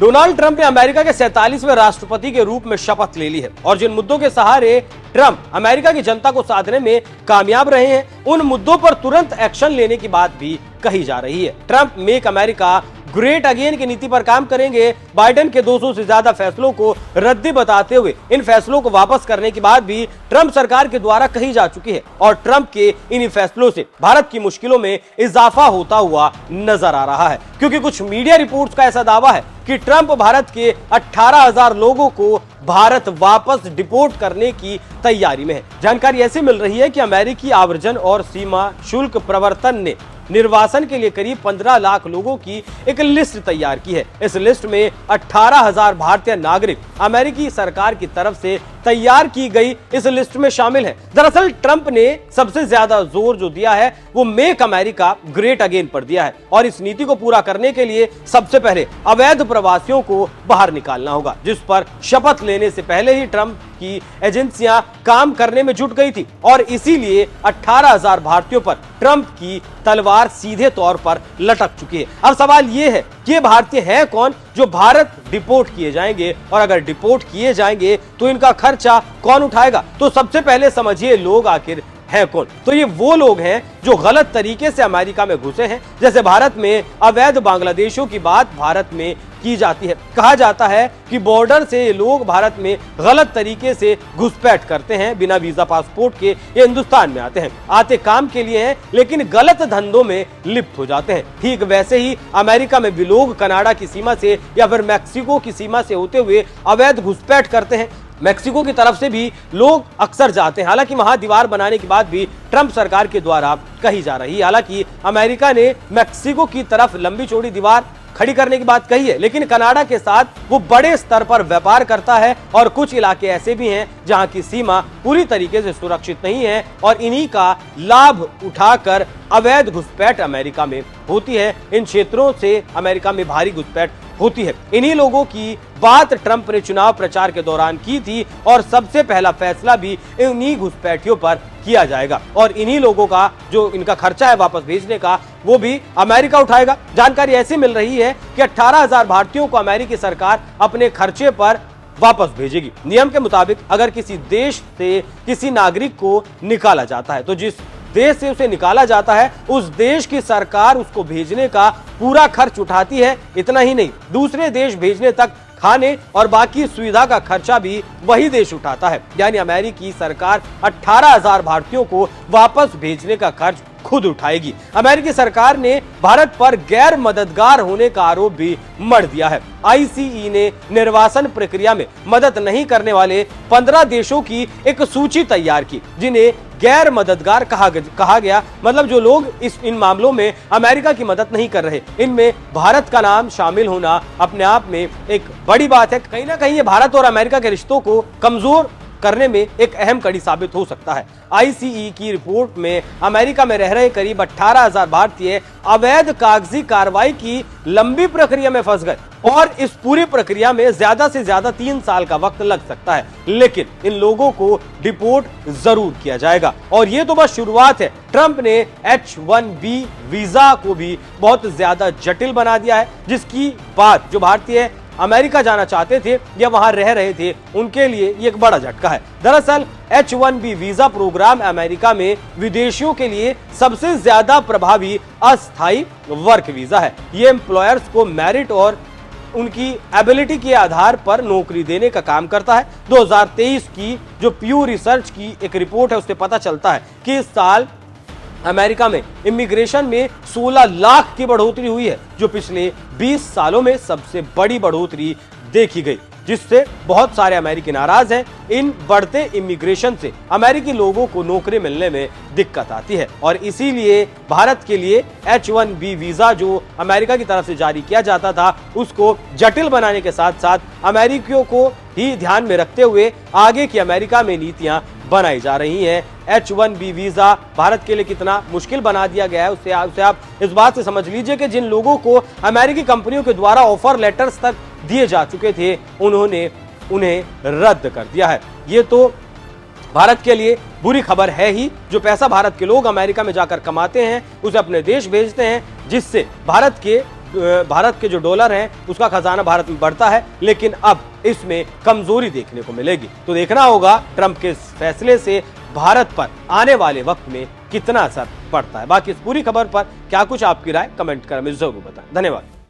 Donald Trump ने America के 47वें राष्ट्रपति के रूप में शपथ ले ली है और जिन मुद्दों के सहारे ट्रंप अमेरिका की जनता को साधने में कामयाब रहे हैं, उन मुद्दों पर तुरंत एक्शन लेने की बात भी कही जा रही है। Trump make America great again की नीति पर काम करेंगे। बाइडेन के 200 से ज्यादा फैसलों को रद्दी बताते हुए इन फैसलों को वापस करने की बात भी ट्रंप सरकार के द्वारा कही जा चुकी है और ट्रंप के इन फैसलों से भारत की मुश्किलों में इजाफा होता हुआ नजर आ रहा है, क्योंकि कुछ मीडिया रिपोर्ट्स का ऐसा दावा है कि ट्रंप भारत के 18,000 लोगों को भारत वापस डिपोर्ट करने की तैयारी में है। जानकारी ऐसी मिल रही है कि अमेरिकी आवर्जन और सीमा शुल्क प्रवर्तन ने निर्वासन के लिए करीब 15 लाख लोगों की एक लिस्ट तैयार की है। इस लिस्ट में 18,000 भारतीय नागरिक अमेरिकी सरकार की तरफ से तैयार की गई इस लिस्ट में शामिल है। दरअसल ट्रंप ने सबसे ज्यादा जोर जो दिया है वो मेक अमेरिका ग्रेट अगेन पर दिया है और इस नीति को पूरा करने के लिए सबसे पहले अवैध प्रवासियों को बाहर निकालना होगा, जिस पर शपथ लेने से पहले ही ट्रंप की एजेंसियां काम करने में जुट गई थी और इसीलिए 18,000 भारतीयों पर ट्रंप की तलवार सीधे तौर पर लटक चुकी है। अब सवाल यह है कि ये भारतीय हैं कौन जो भारत डिपोर्ट किए जाएंगे, और अगर डिपोर्ट किए जाएंगे तो इनका खर्चा कौन उठाएगा? तो सबसे पहले समझिए लोग आखिर है कौन। तो ये वो लोग हैं जो गलत तरीके से अमेरिका में घुसे हैं। जैसे भारत में अवैध बांग्लादेशियों की बात भारत में की जाती है। कहा जाता है कि बॉर्डर से ये लोग भारत में गलत तरीके से घुसपैठ करते हैं, बिना वीजा पासपोर्ट के ये हिंदुस्तान में आते हैं, आते काम के लिए हैं लेकिन गलत धंधों में लिप्त हो जाते हैं। ठीक वैसे ही अमेरिका में भी लोग कनाडा की सीमा से या फिर मैक्सिको की सीमा से होते हुए अवैध घुसपैठ करते हैं। मैक्सिको की तरफ से भी लोग अक्सर जाते हैं, हालांकि वहां दीवार बनाने की बात भी ट्रंप सरकार के द्वारा कही जा रही है। हालांकि अमेरिका ने मैक्सिको की तरफ लंबी चौड़ी दीवार खड़ी करने की बात कही है, लेकिन कनाडा के साथ वो बड़े स्तर पर व्यापार करता है और कुछ इलाके ऐसे भी हैं जहां की सीमा पूरी तरीके से सुरक्षित नहीं है और इन्हीं का लाभ उठाकर अवैध घुसपैठ अमेरिका में होती है। इन क्षेत्रों से अमेरिका में भारी घुसपैठ होती है। इन्हीं लोगों की बात ट्रंप ने चुनाव प्रचार के दौरान की थी और सबसे पहला फैसला भी इन्हीं घुसपैठियों पर किया जाएगा और इन्हीं लोगों का जो इनका खर्चा है वापस भेजने का वो भी अमेरिका उठाएगा। जानकारी ऐसी मिल रही है कि 18,000 भारतीयों को अमेरिकी सरकार अपने खर्चे पर वापस भेजेगी। नियम के मुताबिक अगर किसी देश से किसी नागरिक को निकाला जाता है तो जिस देश से उसे निकाला जाता है उस देश की सरकार उसको भेजने का पूरा खर्च उठाती है। इतना ही नहीं, दूसरे देश भेजने तक खाने और बाकी सुविधा का खर्चा भी वही देश उठाता है। यानी अमेरिकी सरकार 18,000 भारतीयों को वापस भेजने का खर्च खुद उठाएगी। अमेरिकी सरकार ने भारत पर गैर मददगार होने का आरोप भी मढ़ दिया है। आईसीई ने निर्वासन प्रक्रिया में मदद नहीं करने वाले 15 देशों की एक सूची तैयार की जिन्हें गैर मददगार कहा गया, मतलब जो लोग इन मामलों में अमेरिका की मदद नहीं कर रहे। इनमें भारत का नाम शामिल होना अपने आप में एक बड़ी बात है। कहीं ना कहीं ये भारत और अमेरिका के रिश्तों को कमजोर करने में एक अहम कड़ी साबित हो सकता है। आईसीई की रिपोर्ट में अमेरिका में रह रहे करीब 18,000 भारतीय अवैध कागजी कार्रवाई की लंबी प्रक्रिया में फंस गए और इस पूरी प्रक्रिया में ज्यादा से ज्यादा 3 साल का वक्त लग सकता है, लेकिन इन लोगों को डिपोर्ट जरूर किया जाएगा और ये तो बस शुरुआत है। ट्रंप ने H-1B वीजा को भी बहुत ज्यादा जटिल बना दिया है, जिसकी बात जो भारतीय अमेरिका जाना चाहते थे या वहां रह रहे थे उनके लिए ये एक बड़ा झटका है। दरअसल H-1B वीजा प्रोग्राम अमेरिका में विदेशियों के लिए सबसे ज्यादा प्रभावी अस्थायी वर्क वीजा है। ये एम्प्लॉयर्स को मेरिट और उनकी एबिलिटी के आधार पर नौकरी देने का काम करता है। 2023 की जो प्यू रिसर्च की एक रिपोर्ट है उससे पता चलता है कि इस साल अमेरिका में इमिग्रेशन में 16 लाख की बढ़ोतरी हुई है, जो पिछले 20 सालों में सबसे बड़ी बढ़ोतरी देखी गई, जिससे बहुत सारे अमेरिकी नाराज हैं। इन बढ़ते इमिग्रेशन से अमेरिकी लोगों को नौकरी मिलने में दिक्कत आती है और इसीलिए भारत के लिए H-1B वीजा जो अमेरिका की तरफ से जारी किया जाता था उसको जटिल बनाने के साथ साथ अमेरिकियों को ही ध्यान में रखते हुए आगे की अमेरिका में नीतियां बनाई जा रही हैं। H-1B वीजा भारत के लिए कितना मुश्किल बना दिया गया है उससे आप इस बात से समझ लीजिए कि जिन लोगों को अमेरिकी कंपनियों के द्वारा ऑफर लेटर्स तक दिए जा चुके थे उन्होंने उन्हें रद्द कर दिया है। ये तो भारत के लिए बुरी खबर है ही। जो पैसा भारत के लोग अमेरिका में जाकर कमाते हैं उसे अपने देश भेजते हैं, जिससे भारत के भारत के जो डॉलर हैं उसका खजाना भारत में बढ़ता है, लेकिन अब इसमें कमजोरी देखने को मिलेगी। तो देखना होगा ट्रंप के इस फैसले से भारत पर आने वाले वक्त में कितना असर पड़ता है। बाकी इस पूरी खबर पर क्या कुछ आपकी राय कमेंट कर हमें जरूर बताएं। धन्यवाद।